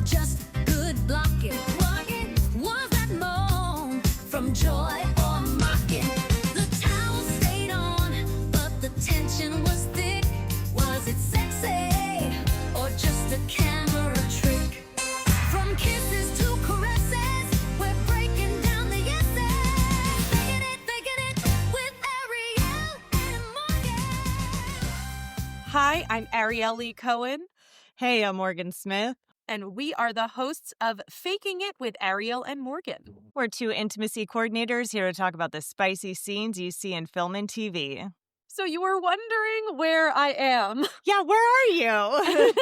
or just good blocking? Was that moan from joy or mocking? The towel stayed on, but the tension was thick. Was it sexy or just a camera trick? From kisses to caresses, we're breaking down the yeses. Faking it with Ariel and Morgan. Hi, I'm Ariel Lee Cohen, Hey, I'm Morgan Smith. and we are the hosts of Faking It with Ariel and Morgan. We're two intimacy coordinators here to talk about the spicy scenes you see in film and TV. So you were wondering where I am. Yeah, where are you?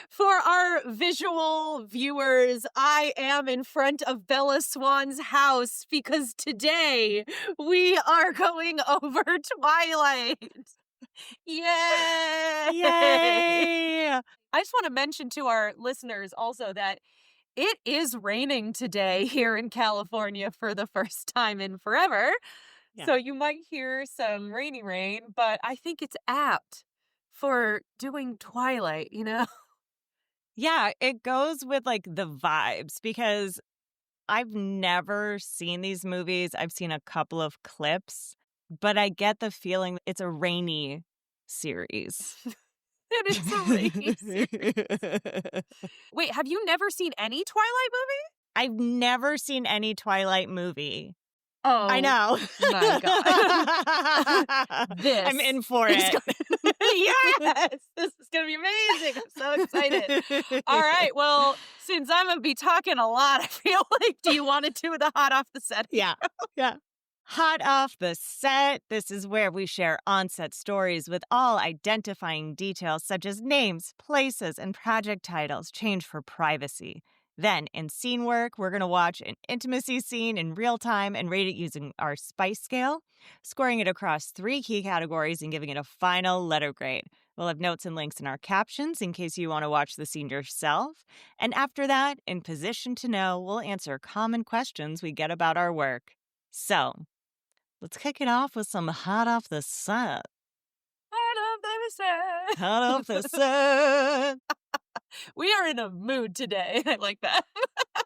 For our visual viewers, I am in front of Bella Swan's house because today we are going over Twilight. Yay! Yay! I just want to mention to our listeners also that it is raining today here in California for the first time in forever. Yeah. So you might hear some rainy rain, but I think it's apt for doing Twilight, you know? Yeah, it goes with like the vibes because I've never seen these movies. I've seen a couple of clips, but I get the feeling it's a rainy series. It is a rainy series. Wait, have you never seen any Twilight movie? I've never seen any Twilight movie. Oh, I know. My God. This I'm in for is it. Yes! This is going to be amazing. I'm so excited. All right. Well, since I'm going to be talking a lot, I feel like, do you want to do the hot off the set? Yeah. Hot off the set, this is where we share on-set stories with all identifying details such as names, places, and project titles changed for privacy. Then, in scene work, we're going to watch an intimacy scene in real time and rate it using our spice scale, scoring it across 3 key categories and giving it a final letter grade. We'll have notes and links in our captions in case you want to watch the scene yourself. And after that, in position to know, we'll answer common questions we get about our work. So, let's kick it off with some hot off the set. Hot off the set. Hot off the set. We are in a mood today. I like that.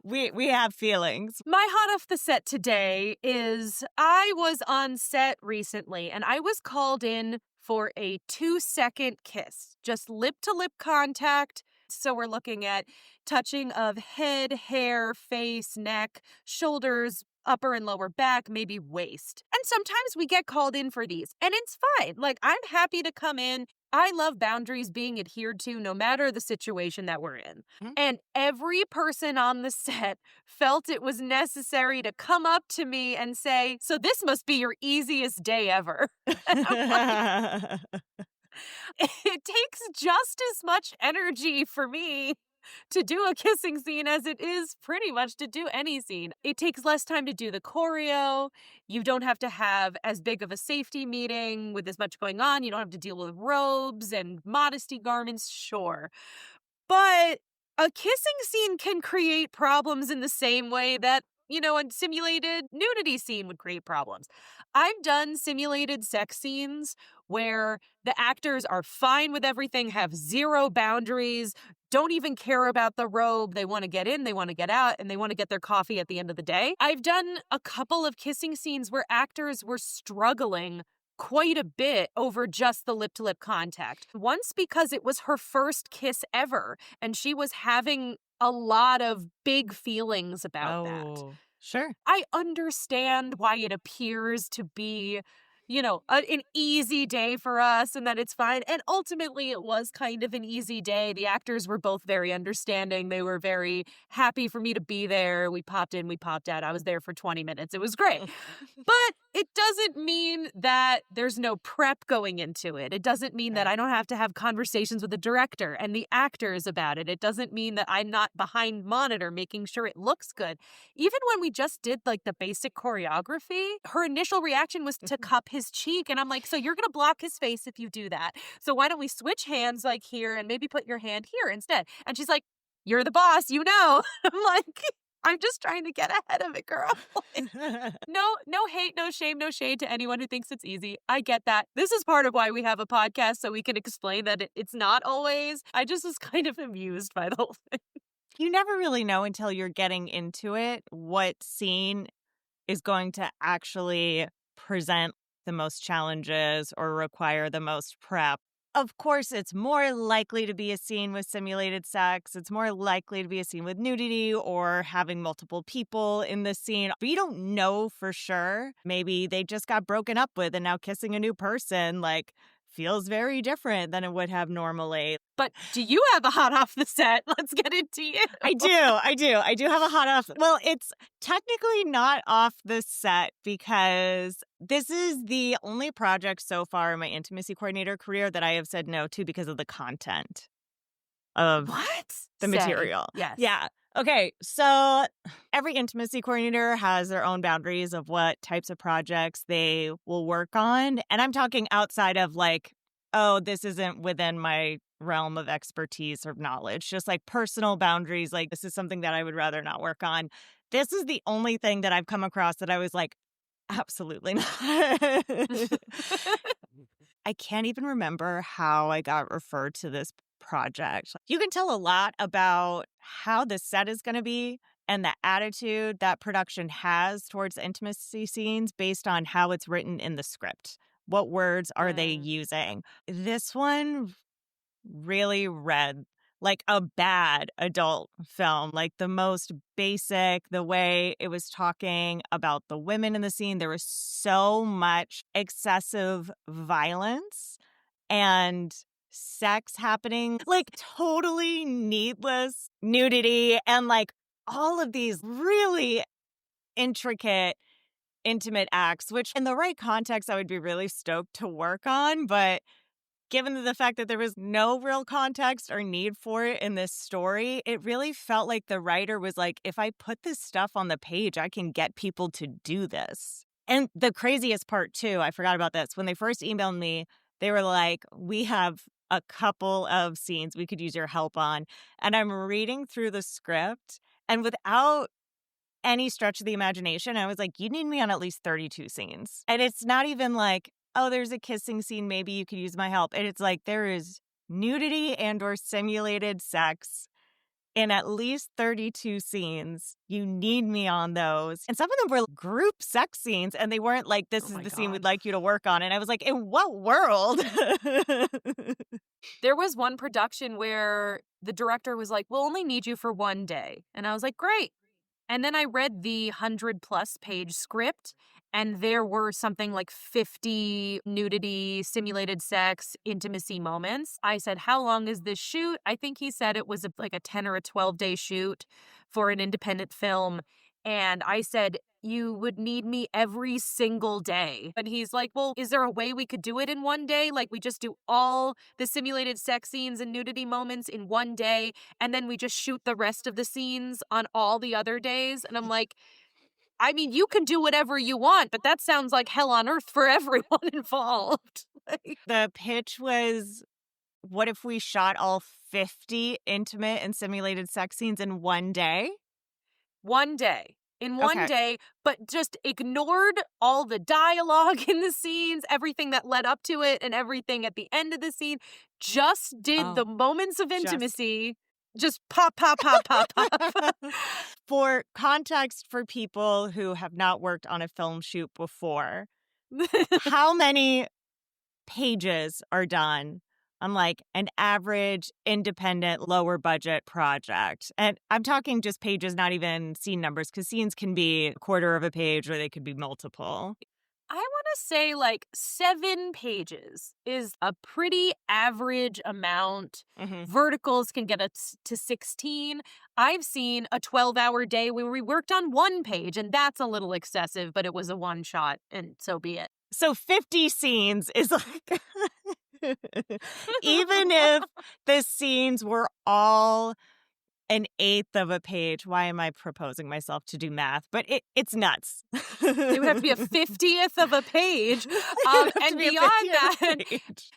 We have feelings. My hot off the set today is I was on set recently and I was called in for a 2-second kiss, just lip-to-lip contact. So we're looking at touching of head, hair, face, neck, shoulders, upper and lower back, maybe waist. And sometimes we get called in for these, and it's fine. Like, I'm happy to come in. I love boundaries being adhered to no matter the situation that we're in. Mm. And every person on the set felt it was necessary to come up to me and say, "So this must be your easiest day ever." And I'm like, it takes just as much energy for me to do a kissing scene as it is pretty much to do any scene. It takes less time to do the choreo. You don't have to have as big of a safety meeting with as much going on. You don't have to deal with robes and modesty garments, sure. But a kissing scene can create problems in the same way that, you know, a simulated nudity scene would create problems. I've done simulated sex scenes where the actors are fine with everything, have zero boundaries, don't even care about the robe. They want to get in, they want to get out, and they want to get their coffee at the end of the day. I've done a couple of kissing scenes where actors were struggling quite a bit over just the lip-to-lip contact. Once because it was her first kiss ever, and she was having a lot of big feelings about that. Sure. I understand why it appears to be, you know, an easy day for us and that it's fine. And ultimately, it was kind of an easy day. The actors were both very understanding. They were very happy for me to be there. We popped in, we popped out. I was there for 20 minutes. It was great. But it doesn't mean that there's no prep going into it. It doesn't mean that I don't have to have conversations with the director and the actors about it. It doesn't mean that I'm not behind monitor making sure it looks good. Even when we just did like the basic choreography, her initial reaction was to cup his cheek. And I'm like, so you're going to block his face if you do that. So why don't we switch hands like here and maybe put your hand here instead? And she's like, you're the boss, you know. I'm like, I'm just trying to get ahead of it, girl. No hate, no shame, no shade to anyone who thinks it's easy. I get that. This is part of why we have a podcast, so we can explain that it's not always. I just was kind of amused by the whole thing. You never really know until you're getting into it what scene is going to actually present the most challenges or require the most prep. Of course, it's more likely to be a scene with simulated sex. It's more likely to be a scene with nudity or having multiple people in the scene. We don't know for sure. Maybe they just got broken up with and now kissing a new person, like, feels very different than it would have normally. But do you have a hot off the set? Let's get into you. I do have a hot off. Well, it's technically not off the set because this is the only project so far in my intimacy coordinator career that I have said no to because of the content of What? the Say. material. Yes. Yeah. Okay, so every intimacy coordinator has their own boundaries of what types of projects they will work on. And I'm talking outside of like, oh, this isn't within my realm of expertise or knowledge, just like personal boundaries. Like, this is something that I would rather not work on. This is the only thing that I've come across that I was like, absolutely not. I can't even remember how I got referred to this project. You can tell a lot about how the set is going to be and the attitude that production has towards intimacy scenes based on how it's written in the script. What words are they using? This one really read like a bad adult film, like the most basic, the way it was talking about the women in the scene. There was so much excessive violence and sex happening, like totally needless nudity and like all of these really intricate, intimate acts, which in the right context, I would be really stoked to work on. But given the fact that there was no real context or need for it in this story, it really felt like the writer was like, if I put this stuff on the page, I can get people to do this. And the craziest part, too, I forgot about this. When they first emailed me, they were like, we have a couple of scenes we could use your help on. And I'm reading through the script, and without any stretch of the imagination, I was like, you need me on at least 32 scenes. And it's not even like, oh, there's a kissing scene, maybe you could use my help. And it's like there is nudity and or simulated sex in at least 32 scenes. You need me on those. And some of them were group sex scenes, and they weren't like, this is the scene we'd like you to work on. And I was like, in what world? There was one production where the director was like, we'll only need you for one day. And I was like, great. And then I read the 100+ page script, and there were something like 50 nudity, simulated sex, intimacy moments. I said, how long is this shoot? I think he said it was like a 10 or a 12-day shoot for an independent film. And I said, you would need me every single day. And he's like, well, is there a way we could do it in one day? Like, we just do all the simulated sex scenes and nudity moments in one day, and then we just shoot the rest of the scenes on all the other days. And I'm like, I mean, you can do whatever you want, but that sounds like hell on earth for everyone involved. The pitch was, what if we shot all 50 intimate and simulated sex scenes in one day? One day. In one Okay. day, but just ignored all the dialogue in the scenes, everything that led up to it, and everything at the end of the scene. Just did the moments of intimacy. Just pop, pop, pop, pop, pop. For context for people who have not worked on a film shoot before, how many pages are done on like an average independent lower budget project? And I'm talking just pages, not even scene numbers, because scenes can be a quarter of a page or they could be multiple. I want to say like 7 pages is a pretty average amount. Verticals can get us to 16. I've seen a 12-hour day where we worked on 1 page, and that's a little excessive, but it was a one shot, and so be it. So 50 scenes is like, even if the scenes were all an eighth of a page, why am I proposing myself to do math? But it's nuts. It would have to be a 50th of a page. And beyond that,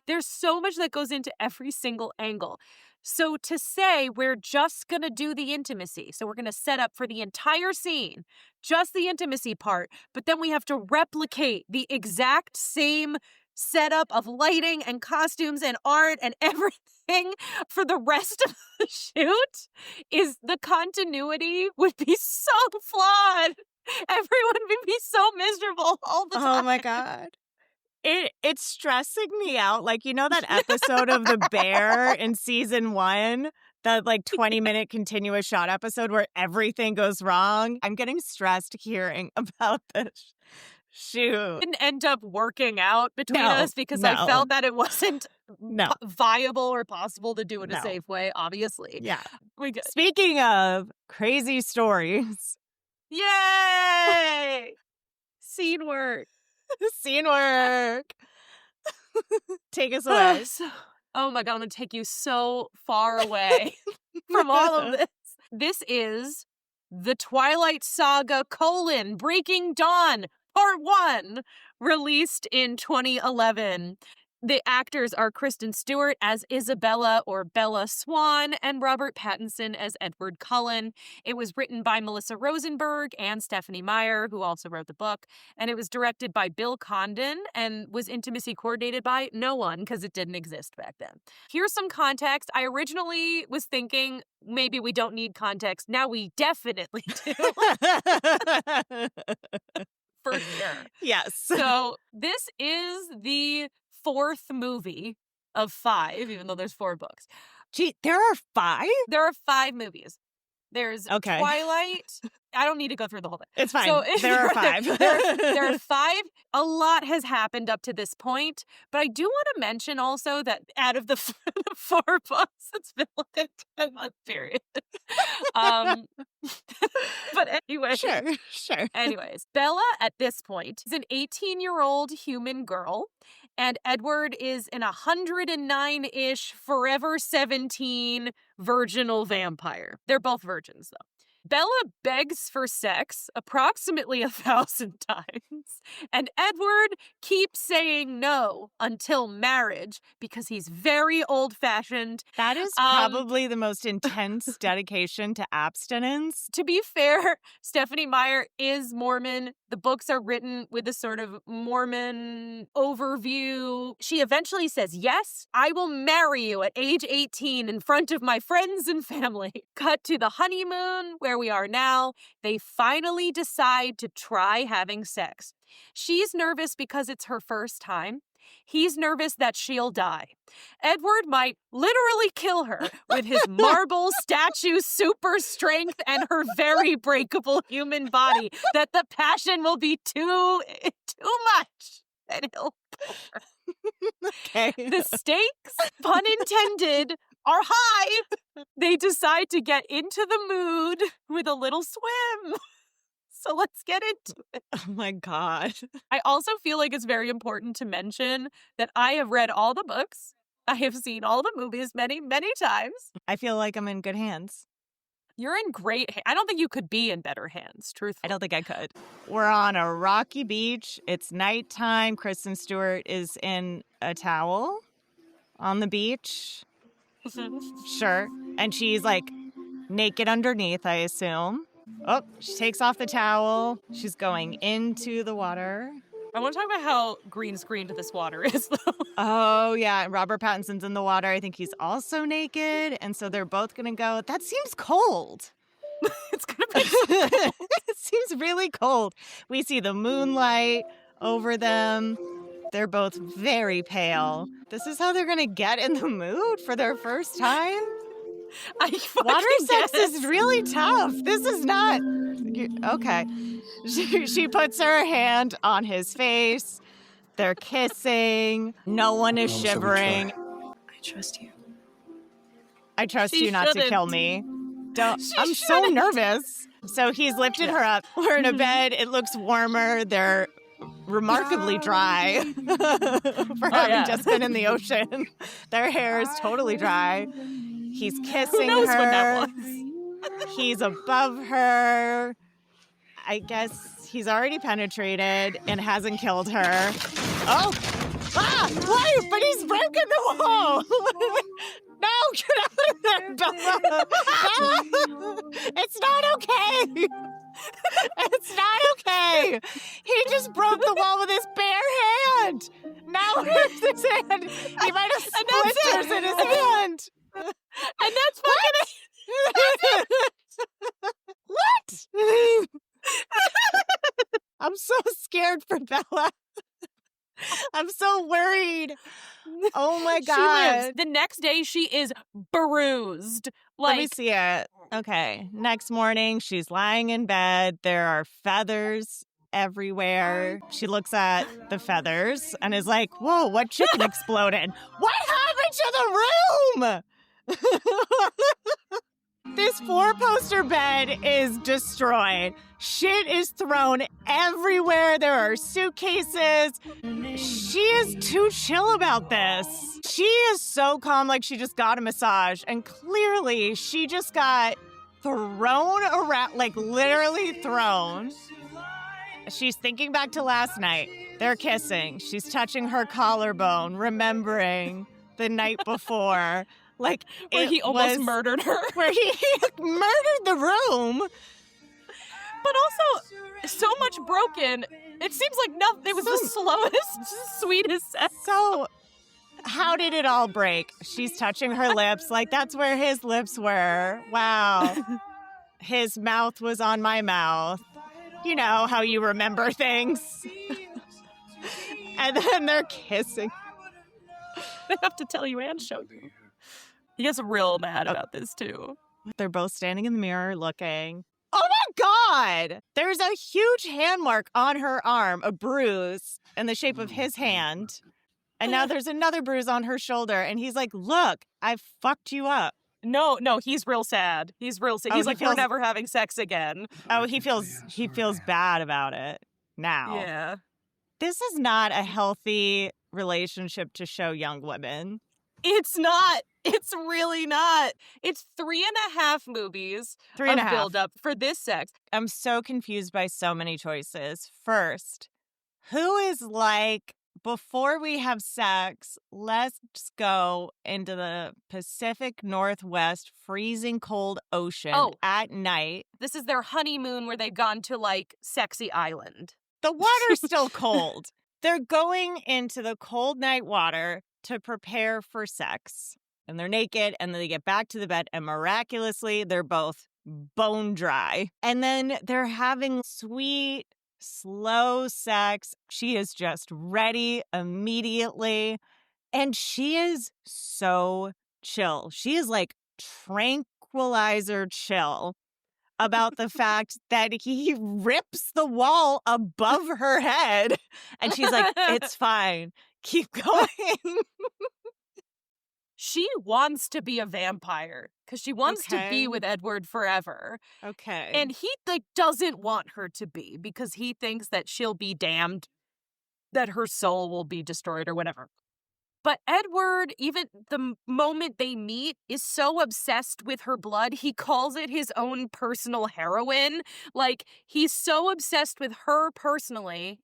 there's so much that goes into every single angle. So to say we're just going to do the intimacy, so we're going to set up for the entire scene, just the intimacy part, but then we have to replicate the exact same setup of lighting and costumes and art and everything for the rest of the shoot is the continuity would be so flawed. Everyone would be so miserable all the time. Oh my God. It's stressing me out. Like, you know that episode of The Bear in season 1? That 20-minute continuous shot episode where everything goes wrong? I'm getting stressed hearing about this shoot. Didn't end up working out between No, us because I no. felt that it wasn't No. viable or possible to do it a No. safe way, obviously. Yeah. We good. Speaking of crazy stories, Yay! Scene work. scene work. Take us away. Oh my God, I'm going to take you so far away from all of this. This is the Twilight Saga: Breaking Dawn, Part 1, released in 2011. The actors are Kristen Stewart as Isabella or Bella Swan and Robert Pattinson as Edward Cullen. It was written by Melissa Rosenberg and Stephanie Meyer, who also wrote the book, and it was directed by Bill Condon and was intimacy coordinated by no one because it didn't exist back then. Here's some context. I originally was thinking maybe we don't need context. Now we definitely do. For sure. Yes. So this is the 4th movie of 5, even though there's 4 books. Gee, there are 5? There are 5 movies. There's Okay. Twilight. I don't need to go through the whole thing. It's fine. So there are 5. there are 5. A lot has happened up to this point, but I do want to mention also that out of the 4 books, it's been like a 10-month period. But anyway. Sure. Anyways, Bella at this point is an 18-year-old human girl, and Edward is an 109-ish, forever 17 virginal vampire. They're both virgins, though. Bella begs for sex approximately 1,000 times, and Edward keeps saying no until marriage because he's very old-fashioned. That is probably the most intense dedication to abstinence. To be fair, Stephanie Meyer is Mormon. The books are written with a sort of Mormon overview. She eventually says, yes, I will marry you at age 18 in front of my friends and family. Cut to the honeymoon, where we are now. They finally decide to try having sex. She's nervous because it's her first time. He's nervous that she'll die. Edward might literally kill her with his marble statue super strength and her very breakable human body, that the passion will be too much and he'll kill her. Okay. The stakes, pun intended, are high. They decide to get into the mood with a little swim. So let's get into it. Oh my God. I also feel like it's very important to mention that I have read all the books. I have seen all the movies many, many times. I feel like I'm in good hands. You're in great hands. I don't think you could be in better hands, truthfully. I don't think I could. We're on a rocky beach. It's nighttime. Kristen Stewart is in a towel on the beach. Sure. And she's naked underneath, I assume. Oh, she takes off the towel. She's going into the water. I want to talk about how green screened this water is, though. Oh, yeah. Robert Pattinson's in the water. I think he's also naked. And so they're both going to go, that seems cold. It's going to be It seems really cold. We see the moonlight over them. They're both very pale. This is how they're going to get in the mood for their first time? Water sex is really tough. This is not... Okay. She puts her hand on his face. They're kissing. No one is shivering. I trust you. I trust She you not to shouldn't. kill me. Don't. She I'm so shouldn't. nervous. So he's lifted her up. We're in a bed. It looks warmer. They're remarkably dry for having just been in the ocean. Their hair is totally dry. He's kissing knows her. when that was? He's above her. I guess he's already penetrated and hasn't killed her. Oh! Ah! Why? But he's broken the wall! No! Get out of there, Bella! Bella! It's not okay! It's not okay. He just broke the wall with his bare hand. Now here's his hand. He might have splinters in his hand. And that's fucking What? I'm so scared for Bella. I'm so worried. Oh my God. She lives. The next day, she is bruised. Let me see it. Okay. Next morning, she's lying in bed. There are feathers everywhere. She looks at the feathers and is like, whoa, what chicken exploded? What happened to the room? This 4-poster bed is destroyed. Shit is thrown everywhere. There are suitcases. She is too chill about this. She is so calm, like she just got a massage. And clearly, she just got thrown around, like literally thrown. She's thinking back to last night. They're kissing. She's touching her collarbone, remembering the night before. Like, where he almost murdered her. Where he murdered the room. But also, so much broken. It seems like nothing. It was the slowest, sweetest sex. So, how did it all break? She's touching her lips. Like, that's where his lips were. Wow. His mouth was on my mouth. You know how you remember things. And then they're kissing. They have to tell you and show you. He gets real mad about this, too. They're both standing in the mirror looking. Oh my God! There's a huge hand mark on her arm, a bruise in the shape of his hand. And now there's another bruise on her shoulder. And he's like, look, I fucked you up. No, he's real sad. He's real sad. He's like, we're never having sex again. Oh, he feels bad about it now. Yeah. This is not a healthy relationship to show young women. It's not. It's really not. It's 3.5 movies of build-up for this sex. I'm so confused by so many choices. First, who is like, before we have sex, let's go into the Pacific Northwest freezing cold ocean at night. This is their honeymoon where they've gone to, like, Sexy Island. The water's still cold. They're going into the cold night water to prepare for sex. And they're naked, and then they get back to the bed, and miraculously, they're both bone dry. And then they're having sweet, slow sex. She is just ready immediately. And she is so chill. She is like tranquilizer chill about the fact that he rips the wall above her head. And she's like, it's fine. Keep going. She wants to be a vampire because she wants to be with Edward forever. Okay. And he like doesn't want her to be because he thinks that she'll be damned, that her soul will be destroyed or whatever. But Edward, even the moment they meet, is so obsessed with her blood, he calls it his own personal heroine. Like, he's so obsessed with her personally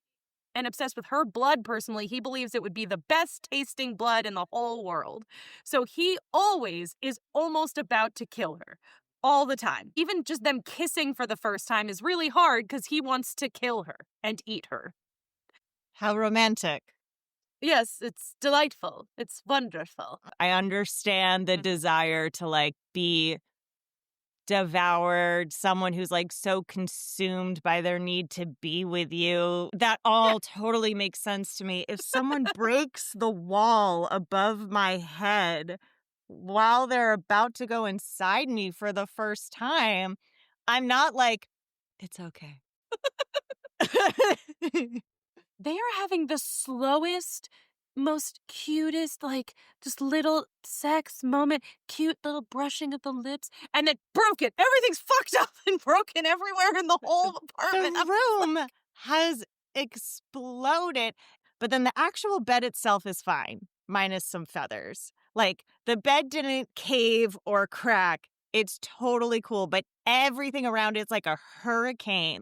and obsessed with her blood personally, he believes it would be the best tasting blood in the whole world. So he always is almost about to kill her. All the time. Even just them kissing for the first time is really hard because he wants to kill her and eat her. How romantic. Yes, it's delightful. It's wonderful. I understand the desire to like be devoured, someone who's like so consumed by their need to be with you. That all totally makes sense to me. If someone breaks the wall above my head while they're about to go inside me for the first time, I'm not like, it's okay. They are having the slowest, most cutest, like, just little sex moment, cute little brushing of the lips, and then broken. Everything's fucked up and broken everywhere in the whole apartment. The room has exploded. But then the actual bed itself is fine, minus some feathers. Like, the bed didn't cave or crack. It's totally cool, but everything around it's like a hurricane.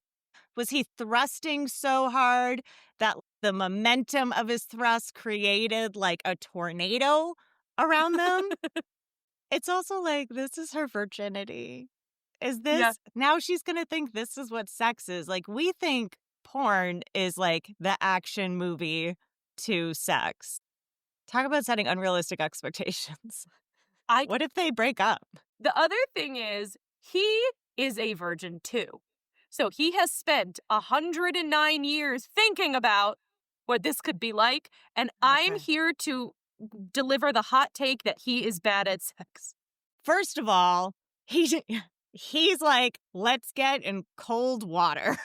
Was he thrusting so hard that the momentum of his thrust created like a tornado around them? It's also like, this is her virginity. Is Yeah. this now she's going to think this is what sex is? Like, we think porn is like the action movie to sex. Talk about setting unrealistic expectations. I What if they break up? The other thing is, he is a virgin too. So he has spent 109 years thinking about what this could be like, and I'm Okay. here to deliver the hot take that he is bad at sex. First of all, he's like, let's get in cold water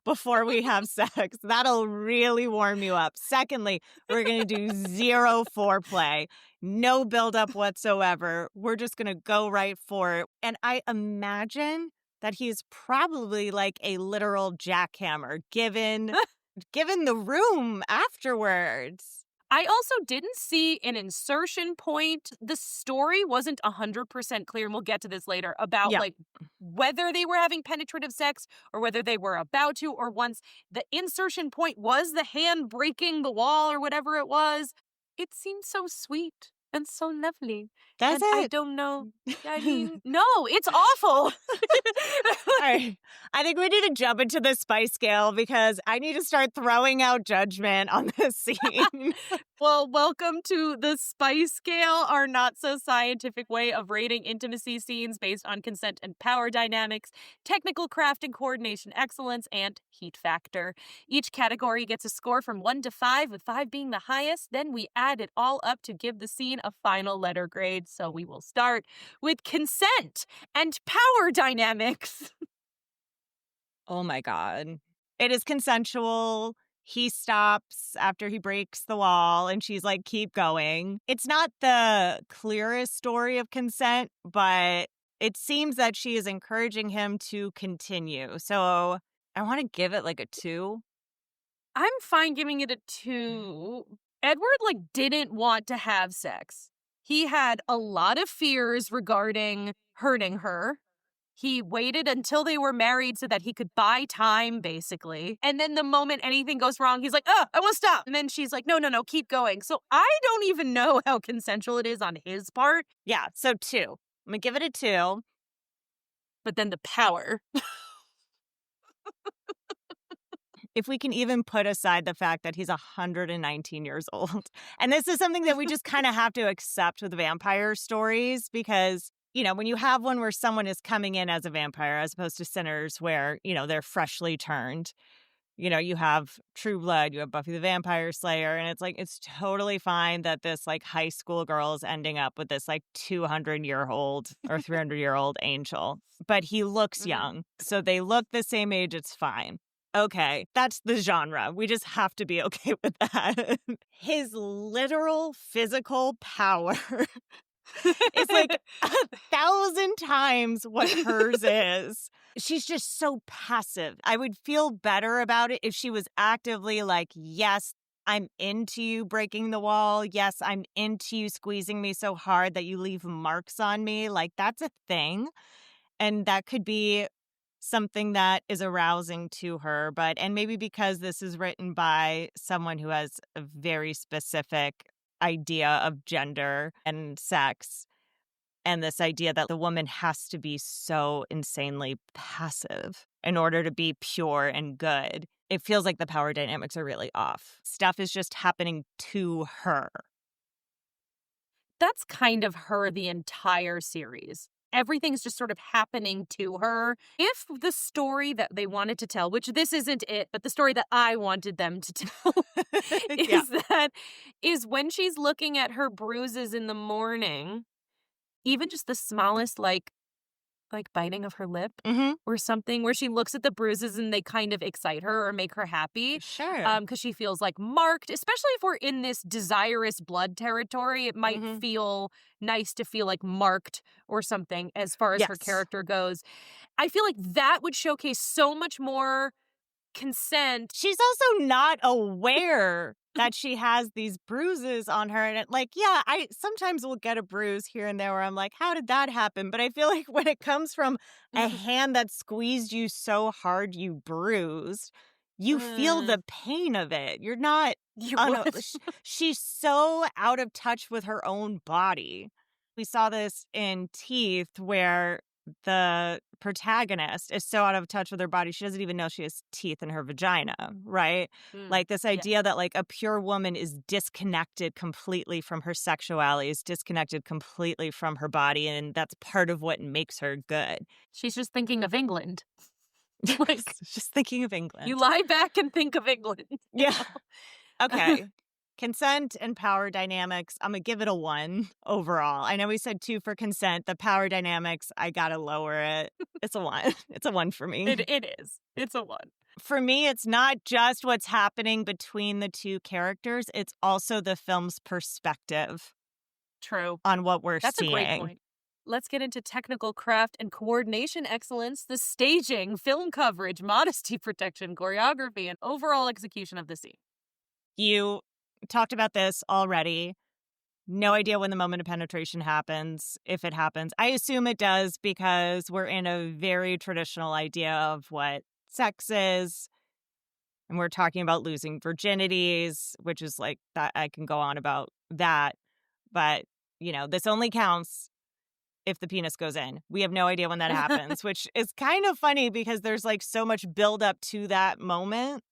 before we have sex. That'll really warm you up. Secondly, we're going to do zero foreplay, no buildup whatsoever. We're just going to go right for it. And I imagine that he's probably like a literal jackhammer given the room afterwards. I also didn't see an insertion point. The story wasn't 100% clear, and we'll get to this later, about Yeah. like whether they were having penetrative sex or whether they were about to, or once the insertion point was the hand breaking the wall or whatever it was. It seemed so sweet and so lovely. That's And I it. don't know. I mean, no, it's awful. All right. I think we need to jump into the spice scale because I need to start throwing out judgment on this scene. Well, welcome to the spice scale, our not so scientific way of rating intimacy scenes based on consent and power dynamics, technical craft and coordination excellence, and heat factor. Each category gets a score from 1 to 5, with 5 being the highest. Then we add it all up to give the scene a final letter grade. So we will start with consent and power dynamics. Oh my God. It is consensual. He stops after he breaks the wall and she's like, keep going. It's not the clearest story of consent, but it seems that she is encouraging him to continue. So I want to give it like a 2. I'm fine giving it a 2. Edward didn't want to have sex. He had a lot of fears regarding hurting her. He waited until they were married so that he could buy time, basically. And then the moment anything goes wrong, he's like, oh, I want to stop. And then she's like, no, keep going. So I don't even know how consensual it is on his part. Yeah, so 2. I'm going to give it a 2. But then the power. If we can even put aside the fact that he's 119 years old. And this is something that we just kind of have to accept with vampire stories because, you know, when you have one where someone is coming in as a vampire as opposed to Sinners where, you know, they're freshly turned. You know, you have True Blood, you have Buffy the Vampire Slayer, and it's like, it's totally fine that this like high school girl is ending up with this like 200-year-old or 300-year-old angel. But he looks young. So they look the same age, it's fine. Okay, that's the genre. We just have to be okay with that. His literal physical power is like 1,000 times what hers is. She's just so passive. I would feel better about it if she was actively like, yes, I'm into you breaking the wall. Yes, I'm into you squeezing me so hard that you leave marks on me. Like, that's a thing. And that could be something that is arousing to her. And maybe because this is written by someone who has a very specific idea of gender and sex, and this idea that the woman has to be so insanely passive in order to be pure and good, it feels like the power dynamics are really off. Stuff is just happening to her. That's kind of her the entire series. Everything's just sort of happening to her. If the story that they wanted to tell, which this isn't it, but the story that I wanted them to tell is when she's looking at her bruises in the morning, even just the smallest like biting of her lip or something where she looks at the bruises and they kind of excite her or make her happy. Sure. Because she feels like marked, especially if we're in this desirous blood territory. It might feel nice to feel like marked or something as far as her character goes. I feel like that would showcase so much more consent. She's also not aware that she has these bruises on her. And I sometimes will get a bruise here and there where I'm like, how did that happen? But I feel like when it comes from a hand that squeezed you so hard you bruised, you feel the pain of it. You're not, she's so out of touch with her own body. We saw this in Teeth where the protagonist is so out of touch with her body, she doesn't even know she has teeth in her vagina, right? Like this Yeah. idea that like a pure woman is disconnected completely from her sexuality, is disconnected completely from her body, and that's part of what makes her good. She's just thinking of England. Like, Just thinking of England. you lie back and think of England. Yeah. Okay. Consent and power dynamics, I'm going to give it a 1 overall. I know we said 2 for consent. The power dynamics, I got to lower it. It's a 1. It's a 1 for me. It is. It's a 1. For me, it's not just what's happening between the two characters. It's also the film's perspective True. on what we're That's seeing. a great point. Let's get into technical craft and coordination excellence, the staging, film coverage, modesty protection, choreography, and overall execution of the scene. You talked about this already. No idea when the moment of penetration happens, if it happens. I assume it does because we're in a very traditional idea of what sex is. And we're talking about losing virginities, which is like that. I can go on about that. But, you know, this only counts if the penis goes in. We have no idea when that happens, which is kind of funny because there's like so much buildup to that moment.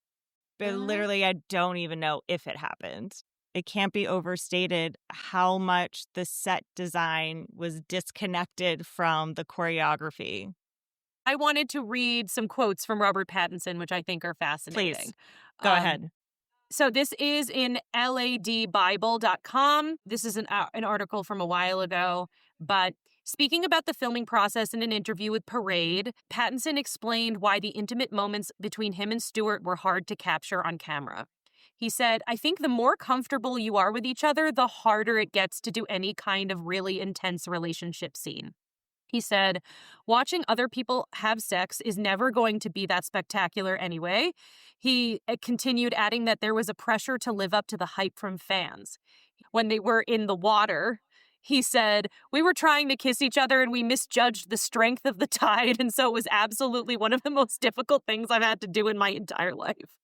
But literally, I don't even know if it happened. It can't be overstated how much the set design was disconnected from the choreography. I wanted to read some quotes from Robert Pattinson, which I think are fascinating. Please, go ahead. So this is in ladbible.com. This is an article from a while ago. But speaking about the filming process in an interview with Parade, Pattinson explained why the intimate moments between him and Stewart were hard to capture on camera. He said, "I think the more comfortable you are with each other, the harder it gets to do any kind of really intense relationship scene." He said, "Watching other people have sex is never going to be that spectacular anyway." He continued, adding that there was a pressure to live up to the hype from fans. When they were in the water, he said, "We were trying to kiss each other and we misjudged the strength of the tide, and so it was absolutely one of the most difficult things I've had to do in my entire life."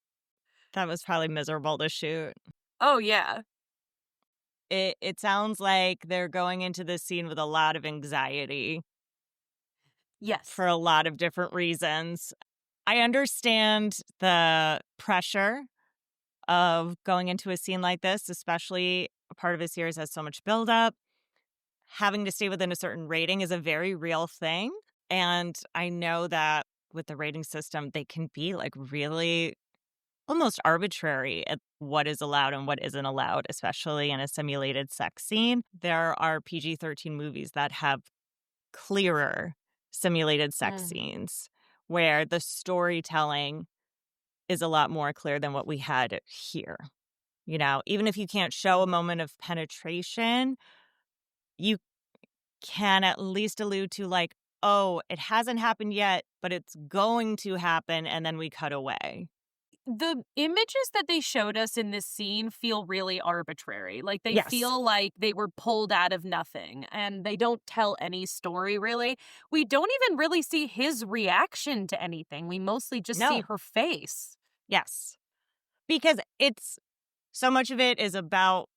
That was probably miserable to shoot. Oh, yeah. It sounds like they're going into this scene with a lot of anxiety. Yes. For a lot of different reasons. I understand the pressure of going into a scene like this, especially a part of a series has so much buildup. Having to stay within a certain rating is a very real thing. And I know that with the rating system, they can be like really almost arbitrary at what is allowed and what isn't allowed, especially in a simulated sex scene. There are PG-13 movies that have clearer simulated sex scenes where the storytelling is a lot more clear than what we had here. You know, even if you can't show a moment of penetration, you can at least allude to like, oh, it hasn't happened yet, but it's going to happen, and then we cut away. The images that they showed us in this scene feel really arbitrary. Like they feel like they were pulled out of nothing and they don't tell any story really. We don't even really see his reaction to anything. We mostly just see her face. Yes. Because it's so much of it is about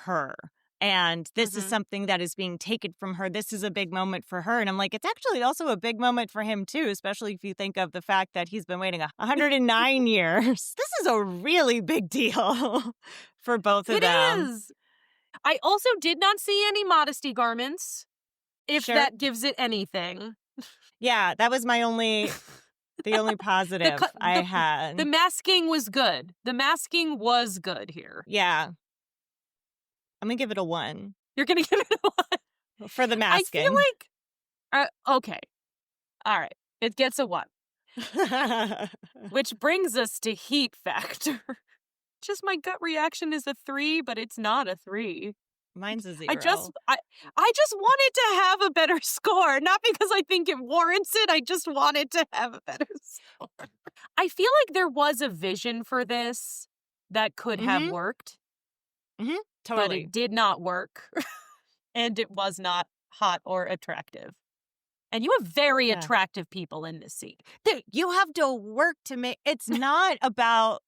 her. And this is something that is being taken from her. This is a big moment for her. And I'm like, it's actually also a big moment for him, too, especially if you think of the fact that he's been waiting 109 years. This is a really big deal for both of them. It is. I also did not see any modesty garments, if that gives it anything. Yeah, that was my the only positive I had. The masking was good. The masking was good here. Yeah. I'm going to give it a 1. You're going to give it a 1? For the masking. I feel like, okay. All right. It gets a 1. Which brings us to heat factor. Just my gut reaction is a 3, but it's not a 3. Mine's a 0. I just want it to have a better score. Not because I think it warrants it. I just want it to have a better score. I feel like there was a vision for this that could have worked. Totally. But it did not work. And it was not hot or attractive. And you have very attractive people in this scene. You have to work to make... It's not about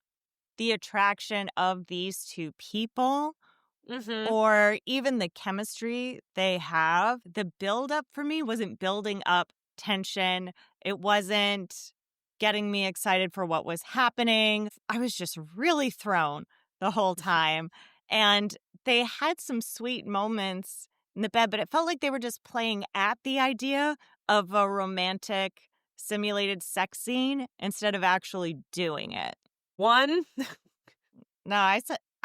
the attraction of these two people Mm-hmm. or even the chemistry they have, the buildup for me wasn't building up tension. It wasn't getting me excited for what was happening. I was just really thrown the whole time. And they had some sweet moments in the bed, but it felt like they were just playing at the idea of a romantic simulated sex scene instead of actually doing it. 1, No,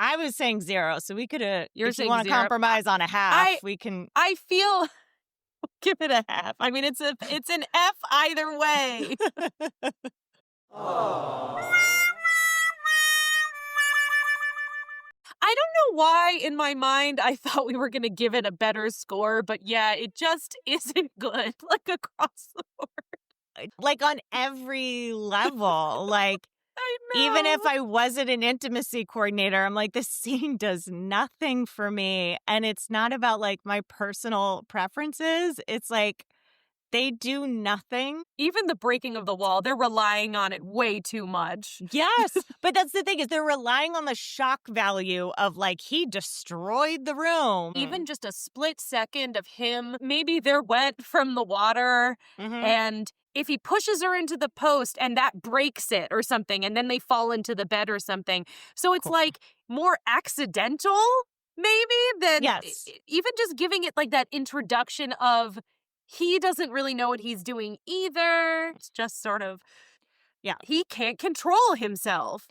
I was saying 0, so we could have. You're If you saying want to 0. compromise on a half, I- we can. I feel give it a half. I mean, it's an F either way. I don't know why in my mind I thought we were going to give it a better score, but yeah, it just isn't good, like across the board. Like on every level. Like, I know. even if I wasn't an intimacy coordinator, I'm like, this scene does nothing for me. And it's not about like my personal preferences. It's like they do nothing. Even the breaking of the wall, they're relying on it way too much. Yes. But that's the thing, is they're relying on the shock value of like, he destroyed the room. Even just a split second of him, maybe they're wet from the water, Mhm. and if he pushes her into the post and that breaks it or something, and then they fall into the bed or something. So it's Cool. like more accidental, maybe, than Yes. even just giving it like that introduction of he doesn't really know what he's doing either. It's just sort of, Yeah. he can't control himself,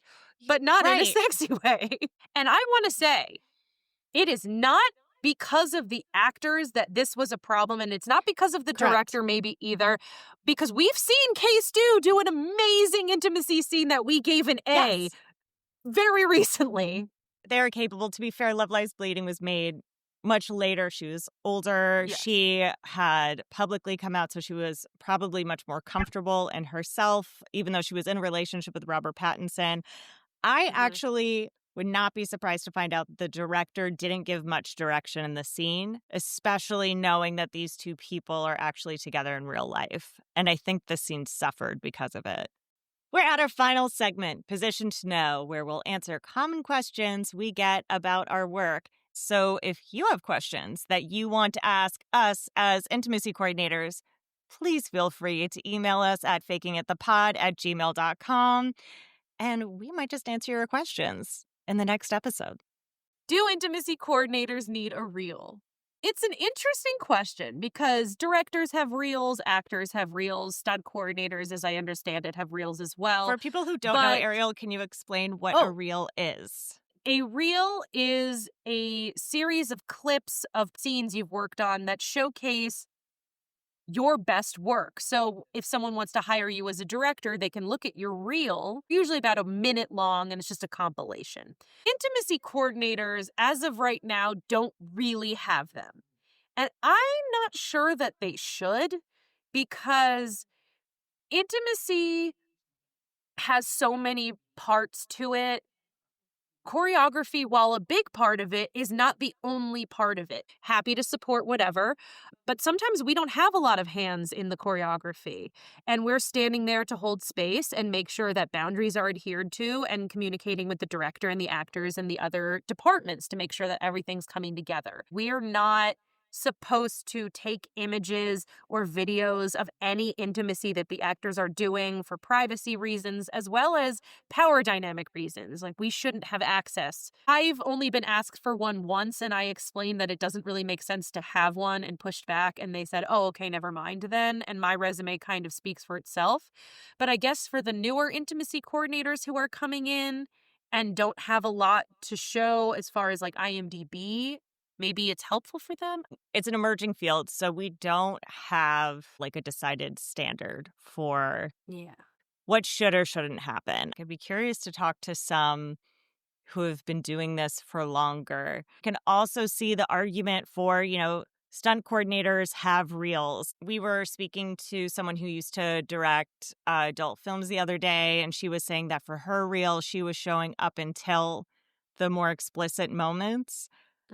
but not in a Right. sexy way. And I want to say, it is not because of the actors that this was a problem, and it's not because of the Correct. director maybe either, because we've seen K-Stu do an amazing intimacy scene that we gave an A Yes. very recently. They're capable. To be fair, Love Lies Bleeding was made much later. She was older. Yes. She had publicly come out, so she was probably much more comfortable in herself, even though she was in a relationship with Robert Pattinson. I Mhm. actually would not be surprised to find out the director didn't give much direction in the scene, especially knowing that these two people are actually together in real life. And I think the scene suffered because of it. We're at our final segment, Position to Know, where we'll answer common questions we get about our work. So if you have questions that you want to ask us as intimacy coordinators, please feel free to email us at fakingitthepod@gmail.com, and we might just answer your questions in the next episode. Do intimacy coordinators need a reel? It's an interesting question because directors have reels, actors have reels, stunt coordinators, as I understand it, have reels as well. For people who don't know, but- Ariel, can you explain what Oh. a reel is? A reel is a series of clips of scenes you've worked on that showcase your best work. So if someone wants to hire you as a director, they can look at your reel, usually about a minute long, and it's just a compilation. Intimacy coordinators, as of right now, don't really have them. And I'm not sure that they should, because intimacy has so many parts to it. Choreography, while a big part of it, is not the only part of it. Happy to support whatever, but sometimes we don't have a lot of hands in the choreography, and we're standing there to hold space and make sure that boundaries are adhered to, and communicating with the director and the actors and the other departments to make sure that everything's coming together. We are not supposed to take images or videos of any intimacy that the actors are doing for privacy reasons, as well as power dynamic reasons. Like, we shouldn't have access. I've only been asked for one once, and I explained that it doesn't really make sense to have one, and pushed back, and they said, oh, okay, never mind then. And my resume kind of speaks for itself. But I guess for the newer intimacy coordinators who are coming in and don't have a lot to show as far as like IMDb, maybe it's helpful for them. It's an emerging field, so we don't have like a decided standard for Yeah. what should or shouldn't happen. I'd be curious to talk to some who have been doing this for longer. You can also see the argument for, stunt coordinators have reels. We were speaking to someone who used to direct adult films the other day, and she was saying that for her reel, she was showing up until the more explicit moments.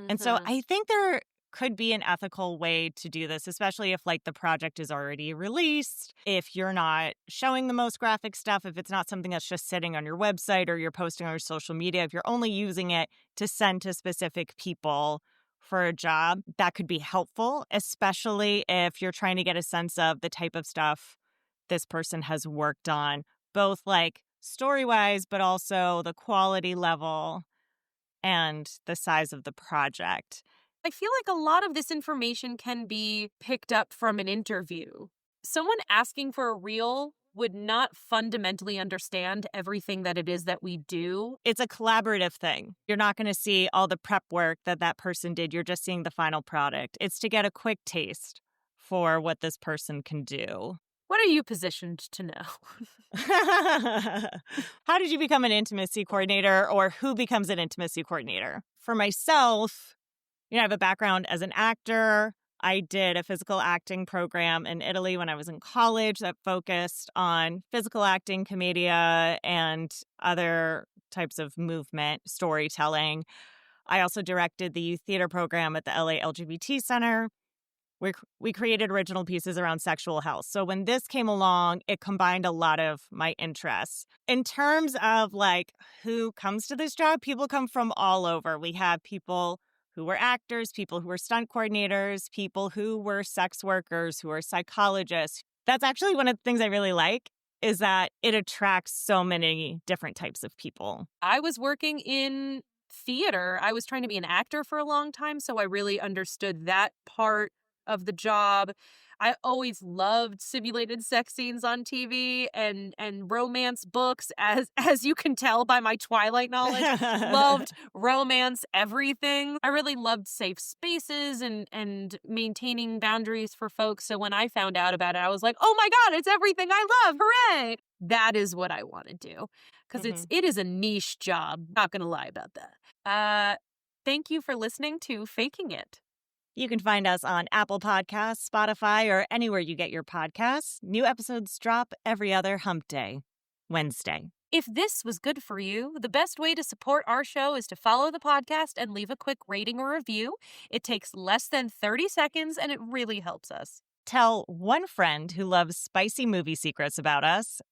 And so I think there could be an ethical way to do this, especially if like the project is already released, if you're not showing the most graphic stuff, if it's not something that's just sitting on your website or you're posting on your social media, if you're only using it to send to specific people for a job, that could be helpful, especially if you're trying to get a sense of the type of stuff this person has worked on, both like story-wise, but also the quality level and the size of the project. I feel like a lot of this information can be picked up from an interview. Someone asking for a reel would not fundamentally understand everything that it is that we do. It's a collaborative thing. You're not going to see all the prep work that person did. You're just seeing the final product. It's to get a quick taste for what this person can do. What are you positioned to know? How did you become an intimacy coordinator, or who becomes an intimacy coordinator? For myself, I have a background as an actor. I did a physical acting program in Italy when I was in college that focused on physical acting, commedia, and other types of movement storytelling. I also directed the youth theater program at the LA LGBT Center. We created original pieces around sexual health. So when this came along, it combined a lot of my interests. In terms of like who comes to this job, people come from all over. We have people who were actors, people who were stunt coordinators, people who were sex workers, who are psychologists. That's actually one of the things I really like, is that it attracts so many different types of people. I was working in theater. I was trying to be an actor for a long time, so I really understood that part of the job. I always loved simulated sex scenes on TV and romance books, as you can tell by my Twilight knowledge. Loved romance, everything. I really loved safe spaces and maintaining boundaries for folks. So when I found out about it, I was like, oh my God, it's everything I love. Hooray. That is what I want to do. Because it is a niche job. Not going to lie about that. Thank you for listening to Faking It. You can find us on Apple Podcasts, Spotify, or anywhere you get your podcasts. New episodes drop every other hump day, Wednesday. If this was good for you, the best way to support our show is to follow the podcast and leave a quick rating or review. It takes less than 30 seconds, and it really helps us. Tell one friend who loves spicy movie secrets about us.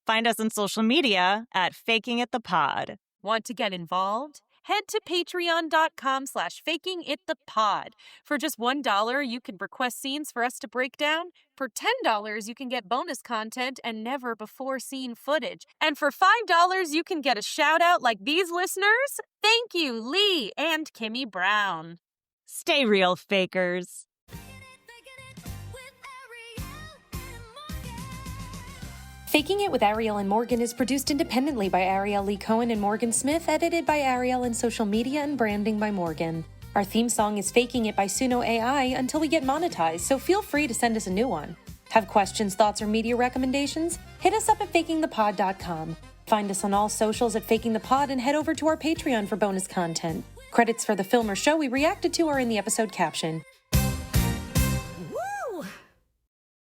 Find us on social media at Faking It the Pod. Want to get involved? Head to patreon.com/fakingitthepod. For just $1, you can request scenes for us to break down. For $10, you can get bonus content and never before seen footage. And for $5, you can get a shout out like these listeners. Thank you, Lee and Kimmy Brown. Stay real, fakers. Faking It with Ariel and Morgan is produced independently by Ariel Lee Cohen and Morgan Smith, edited by Ariel and social media and branding by Morgan. Our theme song is Faking It by Suno AI until we get monetized, so feel free to send us a new one. Have questions, thoughts, or media recommendations? Hit us up at fakingthepod.com. Find us on all socials at Faking the Pod and head over to our Patreon for bonus content. Credits for the film or show we reacted to are in the episode caption.